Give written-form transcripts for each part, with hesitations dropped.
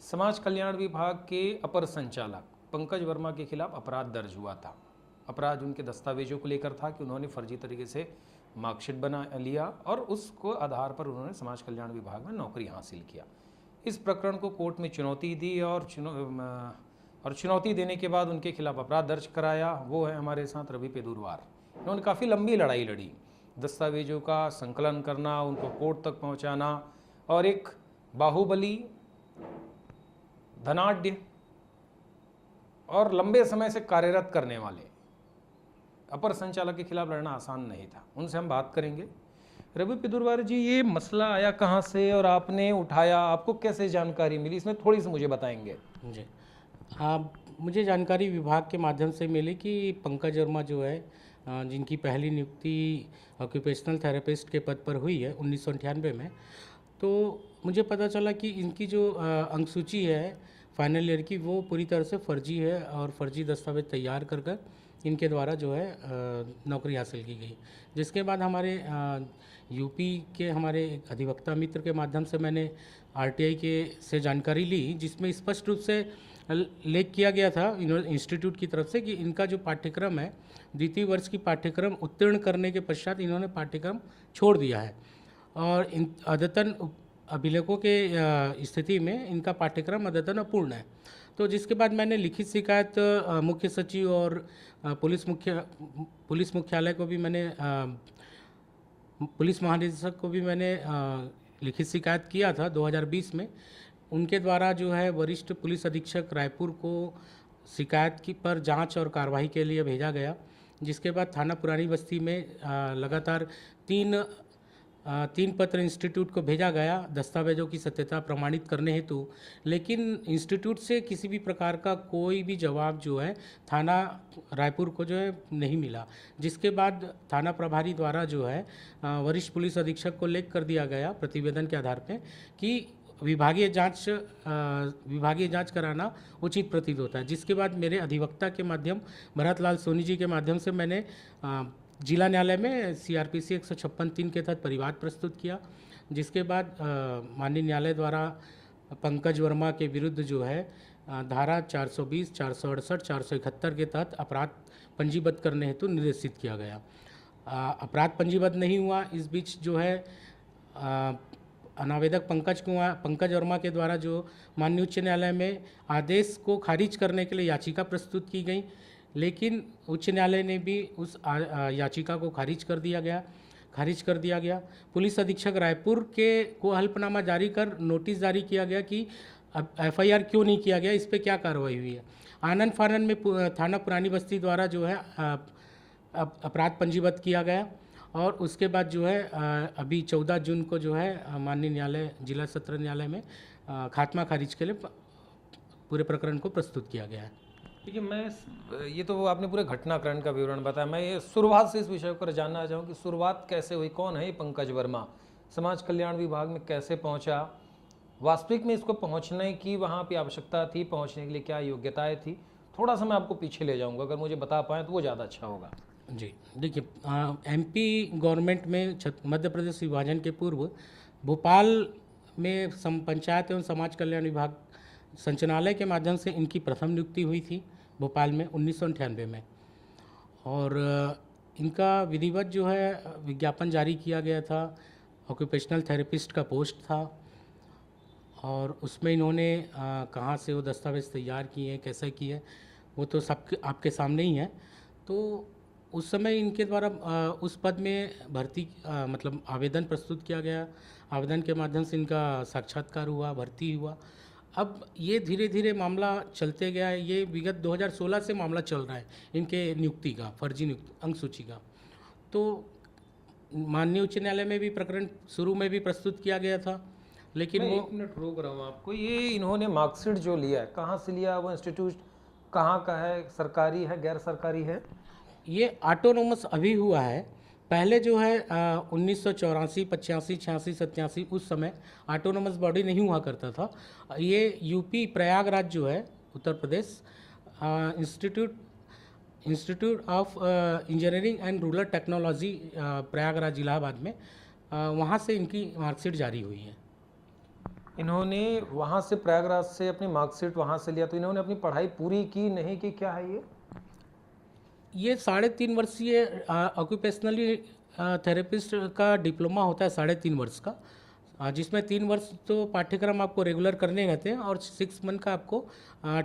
समाज कल्याण विभाग के अपर संचालक पंकज वर्मा के खिलाफ अपराध दर्ज हुआ था। अपराध उनके दस्तावेजों को लेकर था कि उन्होंने फर्जी तरीके से मार्कशीट बना लिया और उसको आधार पर उन्होंने समाज कल्याण विभाग में नौकरी हासिल किया। इस प्रकरण को कोर्ट में चुनौती दी और चुनौती देने के बाद उनके खिलाफ अपराध दर्ज कराया। वो है हमारे साथ रवि पेदुरवार। उन्होंने काफ़ी लंबी लड़ाई लड़ी, दस्तावेजों का संकलन करना, उनको कोर्ट तक पहुंचाना और एक बाहुबली, धनाढ्य और लंबे समय से कार्यरत करने वाले अपर संचालक के खिलाफ लड़ना आसान नहीं था। उनसे हम बात करेंगे। रवि पेदुरवार जी, ये मसला आया कहाँ से और आपने उठाया, आपको कैसे जानकारी मिली, इसमें थोड़ी सी मुझे बताएंगे। जी हाँ, मुझे जानकारी विभाग के माध्यम से मिली कि पंकज वर्मा जो है, जिनकी पहली नियुक्ति ऑक्यूपेशनल थेरेपिस्ट के पद पर हुई है 1998 में, तो मुझे पता चला कि इनकी जो अंकसूची है फाइनल ईयर की, वो पूरी तरह से फर्जी है और फर्जी दस्तावेज तैयार कर कर इनके द्वारा जो है नौकरी हासिल की गई। जिसके बाद हमारे यूपी के हमारे एक अधिवक्ता मित्र के माध्यम से मैंने आरटीआई के से जानकारी ली, जिसमें स्पष्ट रूप से लेख किया गया था इंस्टीट्यूट की तरफ से कि इनका जो पाठ्यक्रम है, द्वितीय वर्ष की पाठ्यक्रम उत्तीर्ण करने के पश्चात इन्होंने पाठ्यक्रम छोड़ दिया है और इन अद्यतन अभिलेखों के स्थिति में इनका पाठ्यक्रम अद्यतन अपूर्ण है। तो जिसके बाद मैंने लिखित शिकायत मुख्य सचिव और पुलिस मुख्यालय को भी मैंने पुलिस महानिदेशक को भी मैंने लिखित शिकायत किया था 2020 में। उनके द्वारा जो है वरिष्ठ पुलिस अधीक्षक रायपुर को शिकायत की पर जांच और कार्रवाई के लिए भेजा गया। जिसके बाद थाना पुरानी बस्ती में लगातार तीन पत्र इंस्टीट्यूट को भेजा गया दस्तावेजों की सत्यता प्रमाणित करने हेतु, लेकिन इंस्टीट्यूट से किसी भी प्रकार का कोई भी जवाब जो है थाना रायपुर को जो है नहीं मिला। जिसके बाद थाना प्रभारी द्वारा जो है वरिष्ठ पुलिस अधीक्षक को लेख कर दिया गया प्रतिवेदन के आधार पर कि विभागीय जांच कराना उचित प्रतीत होता है। जिसके बाद मेरे अधिवक्ता के माध्यम भरतलाल सोनी जी के माध्यम से मैंने जिला न्यायालय में CRPC 156(3) के तहत परिवाद प्रस्तुत किया। जिसके बाद माननीय न्यायालय द्वारा पंकज वर्मा के विरुद्ध जो है धारा 420, 468, 471 के तहत अपराध पंजीबद्ध करने हेतु निर्देशित किया गया। अपराध पंजीबद्ध नहीं हुआ। इस बीच जो है अनावेदक पंकज वर्मा के द्वारा जो माननीय उच्च न्यायालय में आदेश को खारिज करने के लिए याचिका प्रस्तुत की गई, लेकिन उच्च न्यायालय ने भी उस याचिका को खारिज कर दिया गया। पुलिस अधीक्षक रायपुर को हल्फनामा जारी कर नोटिस जारी किया गया कि अब FIR क्यों नहीं किया गया, इस पर क्या कार्रवाई हुई है। आनन फानन में थाना पुरानी बस्ती द्वारा जो है अपराध पंजीबद्ध किया गया और उसके बाद जो है अभी 14 जून को जो है माननीय न्यायालय जिला सत्र न्यायालय में खात्मा खारिज के लिए पूरे प्रकरण को प्रस्तुत किया गया है। देखिए, ये तो आपने पूरे घटनाक्रम का विवरण बताया। मैं ये शुरुआत से इस विषय पर जानना चाहूँ कि शुरुआत कैसे हुई, कौन है ये पंकज वर्मा, समाज कल्याण विभाग में कैसे पहुंचा, वास्तविक में इसको पहुंचने की वहाँ पे आवश्यकता थी, पहुंचने के लिए क्या योग्यताएं थी। थोड़ा सा मैं आपको पीछे ले जाऊँगा, अगर मुझे बता पाएँ तो वो ज़्यादा अच्छा होगा। जी देखिए, MP गवर्नमेंट में मध्य प्रदेश विभाजन के पूर्व भोपाल में पंचायत एवं समाज कल्याण विभाग संचालनालय के माध्यम से इनकी प्रथम नियुक्ति हुई थी भोपाल में 1998 में और इनका विधिवत जो है विज्ञापन जारी किया गया था। ऑक्यूपेशनल थेरेपिस्ट का पोस्ट था और उसमें इन्होंने कहाँ से वो दस्तावेज तैयार किए हैं, कैसे किए, वो तो सब आपके सामने ही है। तो उस समय इनके द्वारा उस पद में भर्ती मतलब आवेदन प्रस्तुत किया गया। आवेदन के माध्यम से इनका साक्षात्कार हुआ, भर्ती हुआ। अब ये धीरे धीरे मामला चलते गया है। ये विगत 2016 से मामला चल रहा है इनके नियुक्ति का, फर्जी नियुक्ति अंकसूची का। तो माननीय उच्च न्यायालय में भी प्रकरण शुरू में भी प्रस्तुत किया गया था, लेकिन मैं 1 मिनट रोक रहा हूँ आपको। ये इन्होंने मार्कशीट जो लिया है, कहाँ से लिया, वो इंस्टीट्यूट कहाँ का है, सरकारी है, गैर सरकारी है? ये ऑटोनोमस अभी हुआ है। पहले जो है 1984, 85, 86, 87 उस समय ऑटोनोमस बॉडी नहीं हुआ करता था। ये यूपी प्रयागराज जो है Uttar Pradesh institute of engineering and rural technology Prayagraj Allahabad में वहाँ से इनकी मार्कशीट जारी हुई है। इन्होंने वहाँ से प्रयागराज से अपनी मार्कशीट वहाँ से लिया, तो इन्होंने अपनी पढ़ाई पूरी की नहीं की, क्या है ये 3.5 वर्षीय ऑक्यूपेशनली थेरेपिस्ट का डिप्लोमा होता है, 3.5 वर्ष का, जिसमें 3 वर्ष तो पाठ्यक्रम आपको रेगुलर करने रहते हैं और 6 मंथ का आपको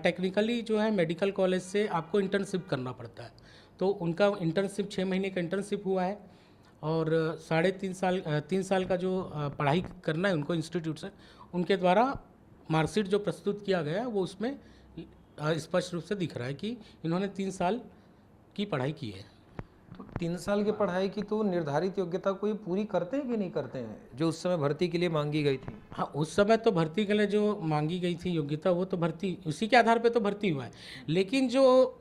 टेक्निकली जो है मेडिकल कॉलेज से आपको इंटर्नशिप करना पड़ता है। तो उनका इंटर्नशिप 6 महीने का इंटर्नशिप हुआ है और 3.5 साल का जो पढ़ाई करना है उनको इंस्टीट्यूट से, उनके द्वारा मार्कशीट जो प्रस्तुत किया गया है वो उसमें स्पष्ट रूप से दिख रहा है कि इन्होंने 3 साल की पढ़ाई की है। तो 3 साल की पढ़ाई की तो निर्धारित योग्यता को ये पूरी करते हैं कि नहीं करते हैं, जो उस समय भर्ती के लिए मांगी गई थी? हाँ, उस समय तो भर्ती के लिए जो मांगी गई थी योग्यता वो तो भर्ती उसी के आधार पे तो भर्ती हुआ है, लेकिन जो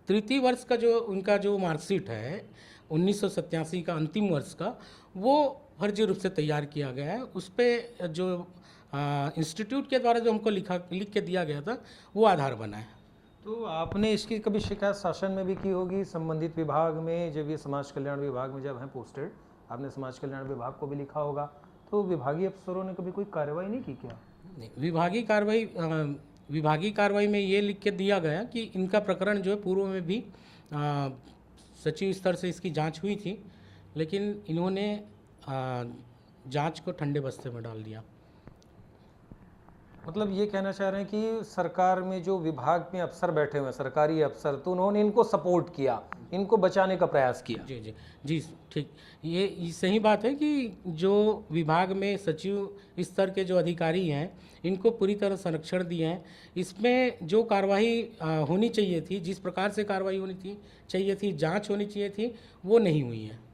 तृतीय वर्ष का जो उनका जो मार्कशीट है 1987 का अंतिम वर्ष का, वो फर्जी रूप से तैयार किया गया है। उस पर जो इंस्टीट्यूट के द्वारा जो हमको लिख के दिया गया था वो आधार बना है। तो आपने इसकी कभी शिकायत शासन में भी की होगी, संबंधित विभाग में, जब ये समाज कल्याण विभाग में जब हैं पोस्टेड, आपने समाज कल्याण विभाग को भी लिखा होगा, तो विभागीय अफसरों ने कभी कोई कार्रवाई नहीं की क्या? नहीं, विभागीय कार्रवाई में ये लिख के दिया गया कि इनका प्रकरण जो है पूर्व में भी सचिव स्तर से इसकी जांच हुई थी, लेकिन इन्होंने जांच को ठंडे बस्ते में डाल दिया। मतलब ये कहना चाह रहे हैं कि सरकार में जो विभाग में अफसर बैठे हुए हैं, सरकारी अफसर, तो उन्होंने इनको सपोर्ट किया, इनको बचाने का प्रयास किया। जी जी जी, ठीक, ये सही बात है कि जो विभाग में सचिव स्तर के जो अधिकारी हैं इनको पूरी तरह संरक्षण दिए हैं। इसमें जो कार्रवाई होनी चाहिए थी, जिस प्रकार से कार्रवाई होनी चाहिए थी, जांच होनी चाहिए थी, वो नहीं हुई है।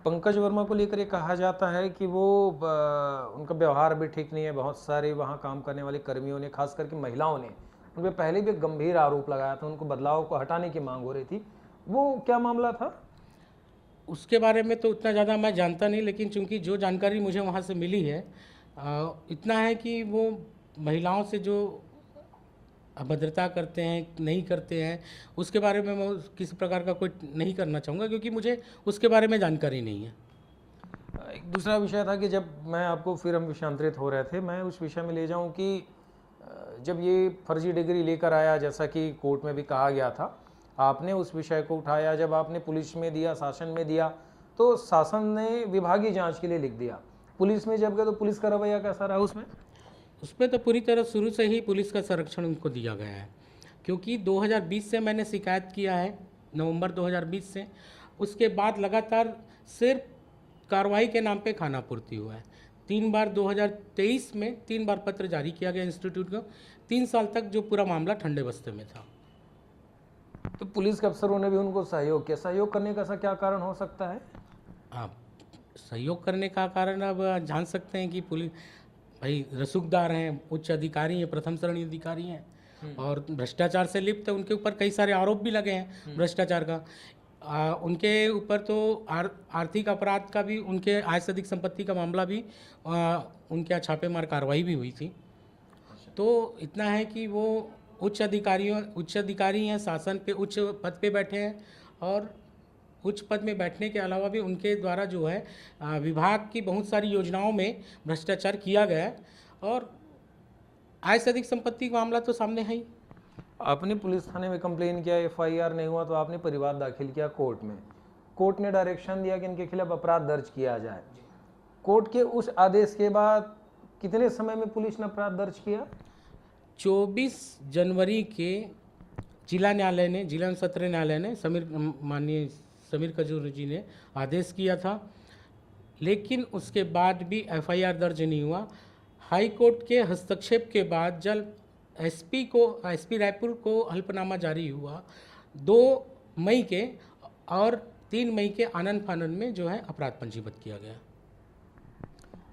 पंकज वर्मा को लेकर ये कहा जाता है कि वो उनका व्यवहार भी ठीक नहीं है। बहुत सारे वहाँ काम करने वाले कर्मियों ने, खास करके महिलाओं ने, उन पर पहले भी गंभीर आरोप लगाया था, उनको बदलाव को हटाने की मांग हो रही थी। वो क्या मामला था? उसके बारे में तो उतना ज़्यादा मैं जानता नहीं, लेकिन चूंकि जो जानकारी मुझे वहाँ से मिली है इतना है कि वो महिलाओं से जो अभद्रता करते हैं, नहीं करते हैं, उसके बारे में मैं किसी प्रकार का कोई नहीं करना चाहूँगा, क्योंकि मुझे उसके बारे में जानकारी नहीं है। एक दूसरा विषय था कि जब मैं आपको, फिर हम विषयांतरित हो रहे थे, मैं उस विषय में ले जाऊं कि जब ये फर्जी डिग्री लेकर आया, जैसा कि कोर्ट में भी कहा गया था, आपने उस विषय को उठाया, जब आपने पुलिस में दिया, शासन में दिया, तो शासन ने विभागीय जांच के लिए लिख दिया। पुलिस में जब गए तो पुलिस का रवैया कैसा रहा उसमें तो पूरी तरह शुरू से ही पुलिस का संरक्षण उनको दिया गया है, क्योंकि 2020 से मैंने शिकायत किया है, नवंबर 2020 से। उसके बाद लगातार सिर्फ कार्रवाई के नाम पे खानापूर्ति हुआ है। 3 बार 2023 में 3 बार पत्र जारी किया गया इंस्टीट्यूट को। 3 साल तक जो पूरा मामला ठंडे बस्ते में था। तो पुलिस के अफसरों ने भी उनको सहयोग किया। सहयोग करने का ऐसा क्या कारण हो सकता है? आप सहयोग करने का कारण अब जान सकते हैं कि पुलिस भाई रसूखदार हैं, उच्च अधिकारी हैं, प्रथम श्रेणी अधिकारी हैं और भ्रष्टाचार से लिप्त है। उनके ऊपर कई सारे आरोप भी लगे हैं भ्रष्टाचार का। उनके ऊपर तो आर्थिक अपराध का भी, उनके आय से अधिक संपत्ति का मामला भी, उनके यहाँ छापेमार कार्रवाई भी हुई थी। तो इतना है कि वो उच्च अधिकारी हैं, शासन पे उच्च पद पे बैठे हैं, और उच्च पद में बैठने के अलावा भी उनके द्वारा जो है विभाग की बहुत सारी योजनाओं में भ्रष्टाचार किया गया है, और आय से अधिक संपत्ति का मामला तो सामने है ही। आपने पुलिस थाने में कंप्लेन किया, एफआईआर नहीं हुआ, तो आपने परिवाद दाखिल किया कोर्ट में। कोर्ट ने डायरेक्शन दिया कि इनके खिलाफ अपराध दर्ज किया जाए। कोर्ट के उस आदेश के बाद कितने समय में पुलिस ने अपराध दर्ज किया? 24 जनवरी के जिला एवं सत्र न्यायालय ने माननीय समीर कजूर जी ने आदेश किया था, लेकिन उसके बाद भी एफआईआर दर्ज नहीं हुआ। हाई कोर्ट के हस्तक्षेप के बाद जब एसपी रायपुर को हल्फनामा जारी हुआ 2 मई के, और 3 मई के आनन फानन में जो है अपराध पंजीबद्ध किया गया।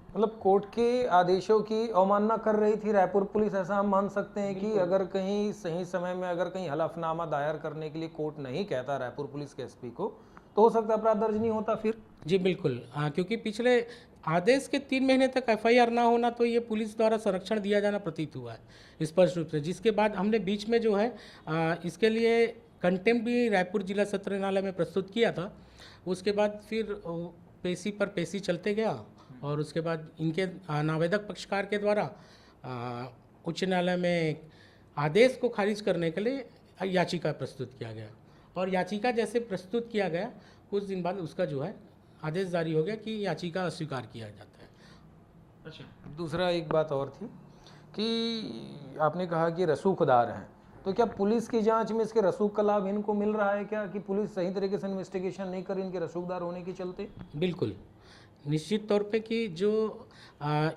मतलब कोर्ट के आदेशों की अवमानना कर रही थी रायपुर पुलिस, ऐसा हम मान सकते हैं कि अगर कहीं सही समय में, अगर कहीं हलफनामा दायर करने के लिए कोर्ट नहीं कहता रायपुर पुलिस के एसपी को, तो हो सकता है अपराध दर्ज नहीं होता फिर? जी बिल्कुल, क्योंकि पिछले आदेश के 3 महीने तक एफआईआर ना होना, तो ये पुलिस द्वारा संरक्षण दिया जाना प्रतीत हुआ है स्पष्ट रूप से। जिसके बाद हमने बीच में जो है इसके लिए कंटेम्प्ट भी रायपुर जिला सत्र न्यायालय में प्रस्तुत किया था। उसके बाद फिर पेशी पर पेशी चलते गया, और उसके बाद इनके नावेदक पक्षकार के द्वारा उच्च न्यायालय में आदेश को खारिज करने के लिए याचिका प्रस्तुत किया गया, और याचिका जैसे प्रस्तुत किया गया कुछ दिन बाद उसका जो है आदेश जारी हो गया कि याचिका अस्वीकार किया जाता है। अच्छा, दूसरा एक बात और थी कि आपने कहा कि रसूखदार हैं, तो क्या पुलिस की जांच में इसके रसूख का लाभ इनको मिल रहा है क्या, कि पुलिस सही तरीके से इन्वेस्टिगेशन नहीं कर रही इनके रसूखदार होने के चलते? बिल्कुल, निश्चित तौर पे कि जो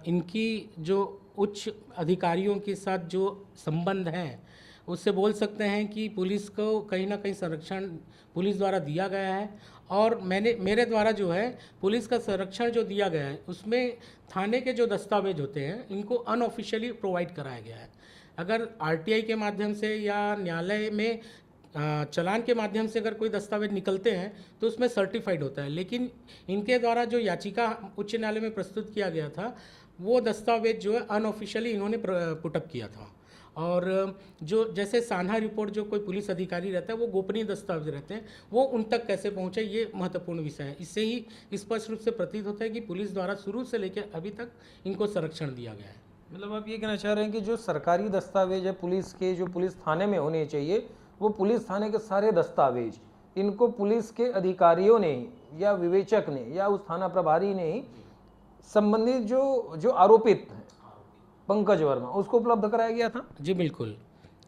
इनकी जो उच्च अधिकारियों के साथ जो संबंध हैं उससे बोल सकते हैं कि पुलिस को कहीं ना कहीं संरक्षण पुलिस द्वारा दिया गया है, और मेरे द्वारा जो है पुलिस का संरक्षण जो दिया गया है उसमें थाने के जो दस्तावेज होते हैं इनको अनऑफिशियली प्रोवाइड कराया गया है। अगर आरटीआई के माध्यम से या न्यायालय में चालान के माध्यम से अगर कोई दस्तावेज निकलते हैं तो उसमें सर्टिफाइड होता है, लेकिन इनके द्वारा जो याचिका उच्च न्यायालय में प्रस्तुत किया गया था वो दस्तावेज जो है अनऑफिशियली इन्होंने पुटअप किया था, और जो जैसे सान्हा रिपोर्ट जो कोई पुलिस अधिकारी रहता है वो गोपनीय दस्तावेज रहते हैं, वो उन तक कैसे पहुंचे ये महत्वपूर्ण विषय है। इससे ही स्पष्ट रूप से प्रतीत होता है कि पुलिस द्वारा शुरू से लेकर अभी तक इनको संरक्षण दिया गया है। मतलब आप ये कहना चाह रहे हैं कि जो सरकारी दस्तावेज है पुलिस के, जो पुलिस थाने में होने चाहिए, वो पुलिस थाने के सारे दस्तावेज इनको पुलिस के अधिकारियों ने या विवेचक ने या उस थाना प्रभारी ने ही संबंधित जो आरोपित हैं पंकज वर्मा उसको उपलब्ध कराया गया था? जी बिल्कुल,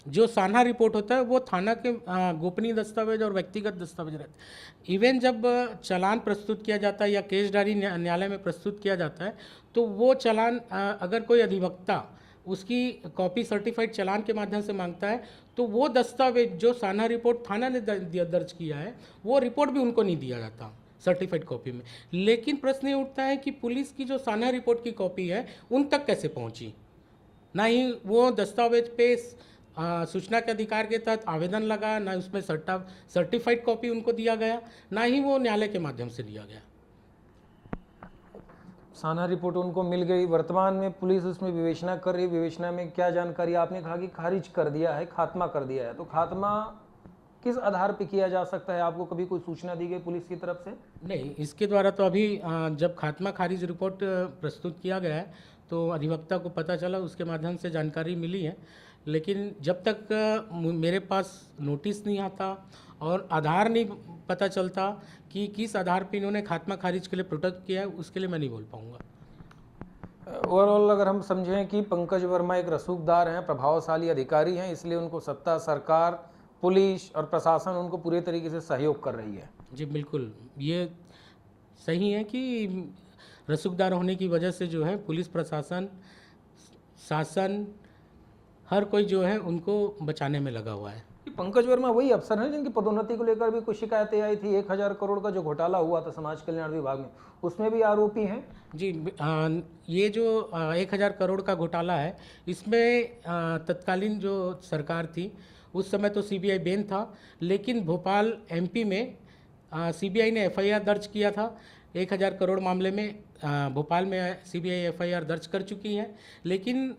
जो सान्हा रिपोर्ट होता है वो थाना के गोपनीय दस्तावेज और व्यक्तिगत दस्तावेज रहते हैं। इवन जब चालान प्रस्तुत किया जाता है या केस डायरी न्यायालय में प्रस्तुत किया जाता है तो वो चालान अगर कोई अधिवक्ता उसकी कॉपी सर्टिफाइड चालान के माध्यम से मांगता है तो वो दस्तावेज जो सान्हा रिपोर्ट थाना ने दर्ज किया है वो रिपोर्ट भी उनको नहीं दिया जाता सर्टिफाइड कॉपी में। लेकिन प्रश्न ये उठता है कि पुलिस की जो सान्हा रिपोर्ट की कॉपी है उन तक कैसे पहुंची? ना ही वो दस्तावेज पे सूचना के अधिकार के तहत आवेदन लगा, ना उसमें सर्टिफाइड कॉपी उनको दिया गया, ना ही वो न्यायालय के माध्यम से दिया गया। सान्हा रिपोर्ट उनको मिल गई, वर्तमान में पुलिस उसमें विवेचना कर रही। विवेचना में क्या जानकारी? आपने कहा कि खारिज कर दिया है, खात्मा कर दिया है, तो खात्मा किस आधार पे किया जा सकता है? आपको कभी कोई सूचना दी गई पुलिस की तरफ से? नहीं, इसके द्वारा तो अभी जब खात्मा खारिज रिपोर्ट प्रस्तुत किया गया है तो अधिवक्ता को पता चला, उसके माध्यम से जानकारी मिली है, लेकिन जब तक मेरे पास नोटिस नहीं आता और आधार नहीं पता चलता कि किस आधार पे इन्होंने खात्मा खारिज के लिए प्रोटेक्ट किया है, उसके लिए मैं नहीं बोल पाऊँगा। ओवरऑल अगर हम समझें कि पंकज वर्मा एक रसूखदार हैं, प्रभावशाली अधिकारी हैं, इसलिए उनको सत्ता, सरकार, पुलिस और प्रशासन उनको पूरे तरीके से सहयोग कर रही है। जी बिल्कुल, ये सही है कि रसूखदार होने की वजह से जो है पुलिस प्रशासन, शासन, हर कोई जो है उनको बचाने में लगा हुआ है। पंकज वर्मा वही अफसर हैं जिनकी पदोन्नति को लेकर भी कुछ शिकायतें आई थी। 1000 करोड़ का जो घोटाला हुआ था समाज कल्याण विभाग में, उसमें भी आरोपी हैं। जी, ये जो 1000 करोड़ का घोटाला है इसमें तत्कालीन जो सरकार थी उस समय तो सीबीआई बेन था, लेकिन भोपाल एमपी में सीबीआई ने एफआईआर दर्ज किया था 1000 करोड़ मामले में। भोपाल में सीबीआई एफआईआर दर्ज कर चुकी है, लेकिन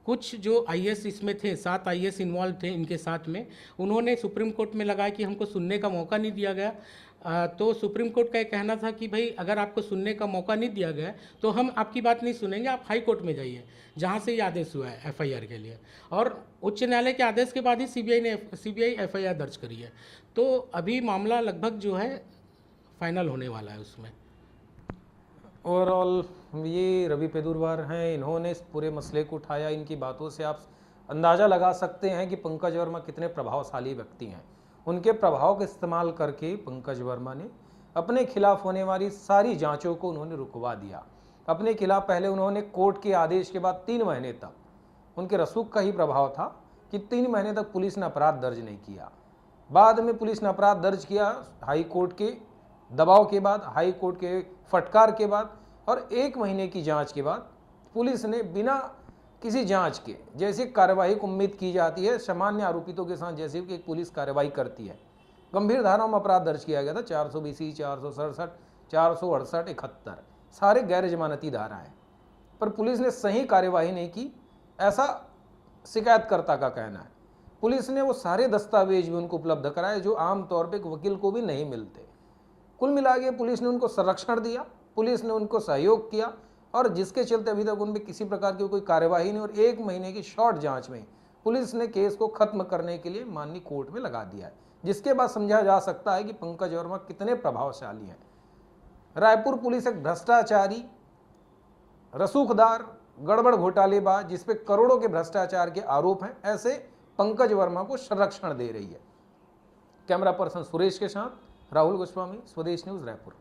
कुछ जो आईएएस इसमें थे, 7 आईएएस इन्वॉल्व थे इनके साथ में, उन्होंने सुप्रीम कोर्ट में लगाया कि हमको सुनने का मौका नहीं दिया गया। तो सुप्रीम कोर्ट का ये कहना था कि भाई अगर आपको सुनने का मौका नहीं दिया गया तो हम आपकी बात नहीं सुनेंगे, आप हाई कोर्ट में जाइए जहाँ से ये आदेश हुआ है एफआईआर के लिए। और उच्च न्यायालय के आदेश के बाद ही सीबीआई एफआईआर दर्ज करी है। तो अभी मामला लगभग जो है फाइनल होने वाला है उसमें। ओवरऑल ये रवि पेदुरवार हैं, इन्होंने इस पूरे मसले को उठाया। इनकी बातों से आप अंदाज़ा लगा सकते हैं कि पंकज वर्मा कितने प्रभावशाली व्यक्ति हैं। उनके प्रभाव का इस्तेमाल करके पंकज वर्मा ने अपने खिलाफ होने वाली सारी जांचों को उन्होंने रुकवा दिया। अपने खिलाफ पहले उन्होंने कोर्ट के आदेश के बाद 3 महीने तक उनके रसूख का ही प्रभाव था कि 3 महीने तक पुलिस ने अपराध दर्ज नहीं किया। बाद में पुलिस ने अपराध दर्ज किया हाई कोर्ट के दबाव के बाद, हाई कोर्ट के फटकार के बाद, और 1 महीने की जांच के बाद पुलिस ने बिना किसी जांच के, जैसे कार्रवाई को उम्मीद की जाती है सामान्य आरोपितों के साथ जैसे कि एक पुलिस कार्रवाई करती है, गंभीर धाराओं में अपराध दर्ज किया गया था। 420, 467, 468, 71 सारे गैर जमानती धाराएं, पर पुलिस ने सही कार्यवाही नहीं की, ऐसा शिकायतकर्ता का कहना है। पुलिस ने वो सारे दस्तावेज भी उनको उपलब्ध कराए जो आमतौर पर एक वकील को भी नहीं मिलते। कुल मिला के पुलिस ने उनको संरक्षण दिया, पुलिस ने उनको सहयोग किया, और जिसके चलते अभी तक उन पर किसी प्रकार की कोई कार्यवाही नहीं, और 1 महीने की शॉर्ट जांच में पुलिस ने केस को खत्म करने के लिए माननीय कोर्ट में लगा दिया है, जिसके बाद समझा जा सकता है कि पंकज वर्मा कितने प्रभावशाली हैं। रायपुर पुलिस एक भ्रष्टाचारी, रसूखदार, गड़बड़ घोटालेबाज, जिसपे करोड़ों के भ्रष्टाचार के आरोप हैं, ऐसे पंकज वर्मा को संरक्षण दे रही है। कैमरा पर्सन सुरेश के साथ राहुल गोस्वामी, स्वदेश न्यूज, रायपुर।